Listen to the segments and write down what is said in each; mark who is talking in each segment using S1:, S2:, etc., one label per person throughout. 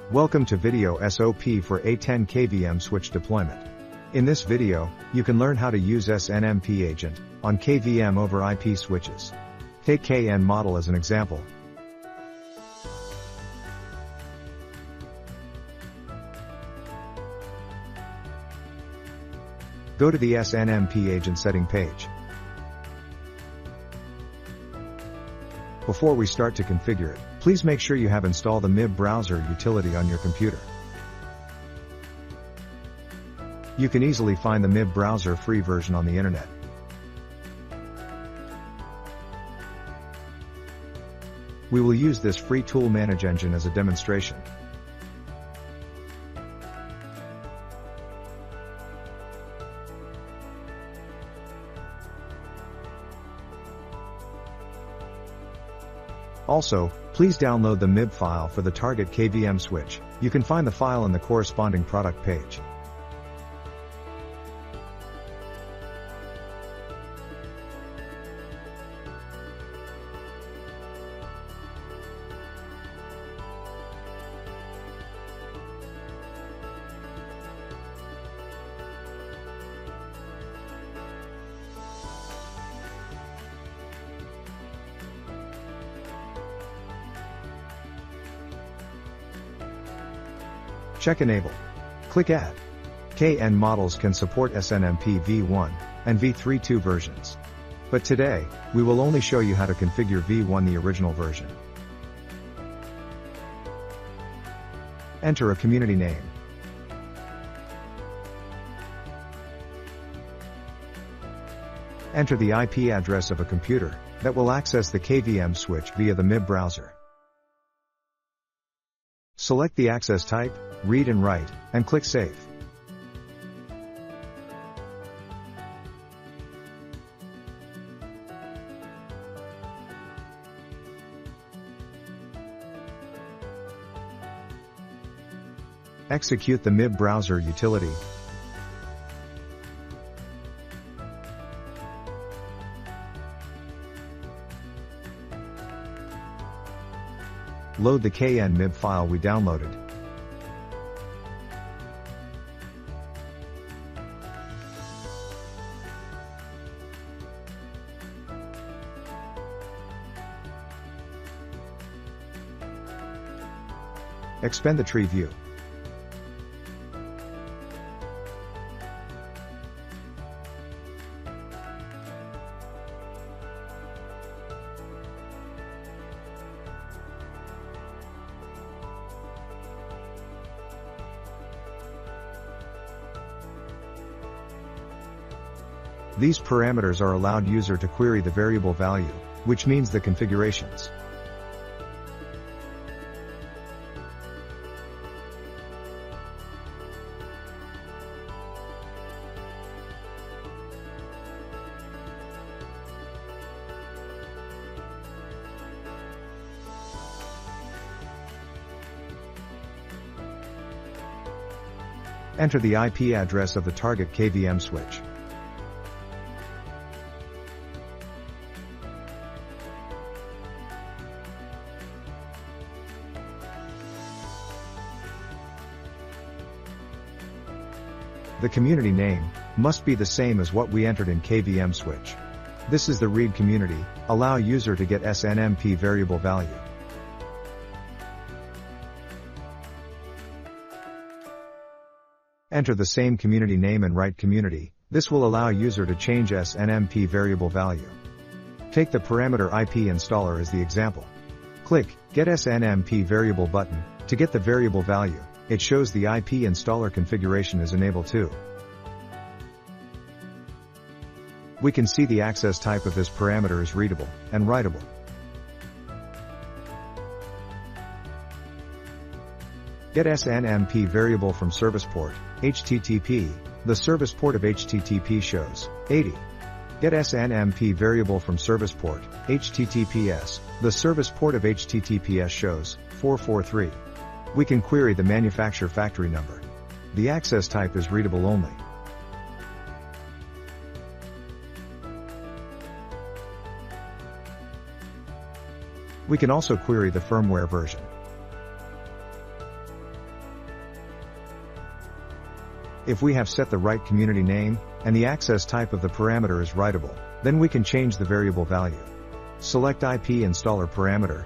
S1: Welcome to video SOP for A10 KVM switch deployment. In this video, you can learn how to use SNMP agent on KVM over IP switches. Take KN model as an example. Go to the SNMP agent setting page. Before we start to configure it, please make sure you have installed the MIB browser utility on your computer. You can easily find the MIB browser free version on the internet. We will use this free tool Manage Engine as a demonstration. Also, please download the MIB file for the target KVM switch. You can find the file in the corresponding product page. Check Enable. Click Add. KN models can support SNMP V1 and V3.2 versions. But today, we will only show you how to configure V1, the original version. Enter a community name. Enter the IP address of a computer that will access the KVM switch via the MIB browser. Select the access type, read and write, and click Save. Execute the MIB browser utility. Load the KN MIB file we downloaded. Expand the tree view. These parameters are allowed user to query the variable value, which means the configurations. Enter the IP address of the target KVM switch. The community name must be the same as what we entered in KVM switch. This is the read community, allow user to get SNMP variable value. Enter the same community name and write community. This will allow user to change SNMP variable value. Take the parameter IP installer as the example. Click Get SNMP variable button to get the variable value. It shows the IP installer configuration is enabled too. We can see the access type of this parameter is readable and writable. Get SNMP variable from service port, HTTP. The service port of HTTP shows 80. Get SNMP variable from service port, HTTPS. The service port of HTTPS shows 443. We can query the manufacturer factory number. The access type is readable only. We can also query the firmware version. If we have set the right community name, and the access type of the parameter is writable, then we can change the variable value. Select IP installer parameter.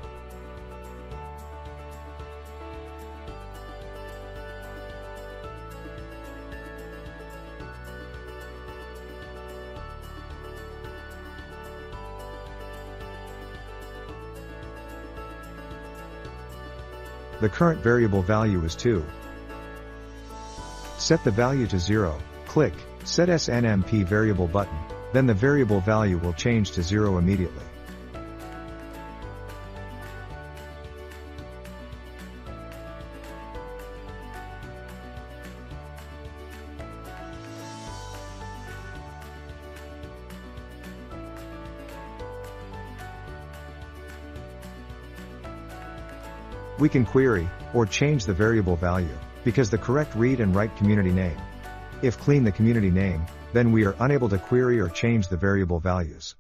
S1: The current variable value is 2. Set the value to 0, click Set SNMP Variable button, then the variable value will change to 0 immediately. We can query, or change the variable value, because the correct read and write community name. If clean the community name, then we are unable to query or change the variable values.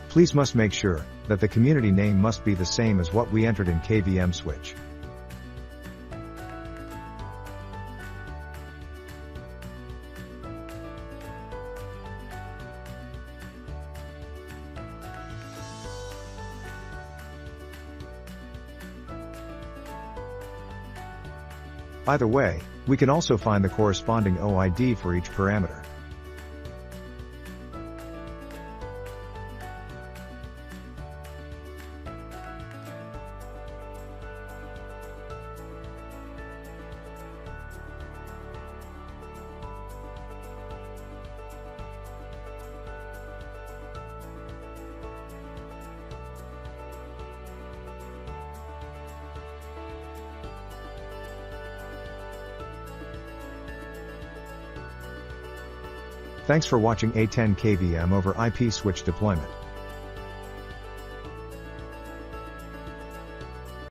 S1: Please must make sure that the community name must be the same as what we entered in KVM switch. Either way, we can also find the corresponding OID for each parameter. Thanks for watching A10 KVM over IP switch deployment.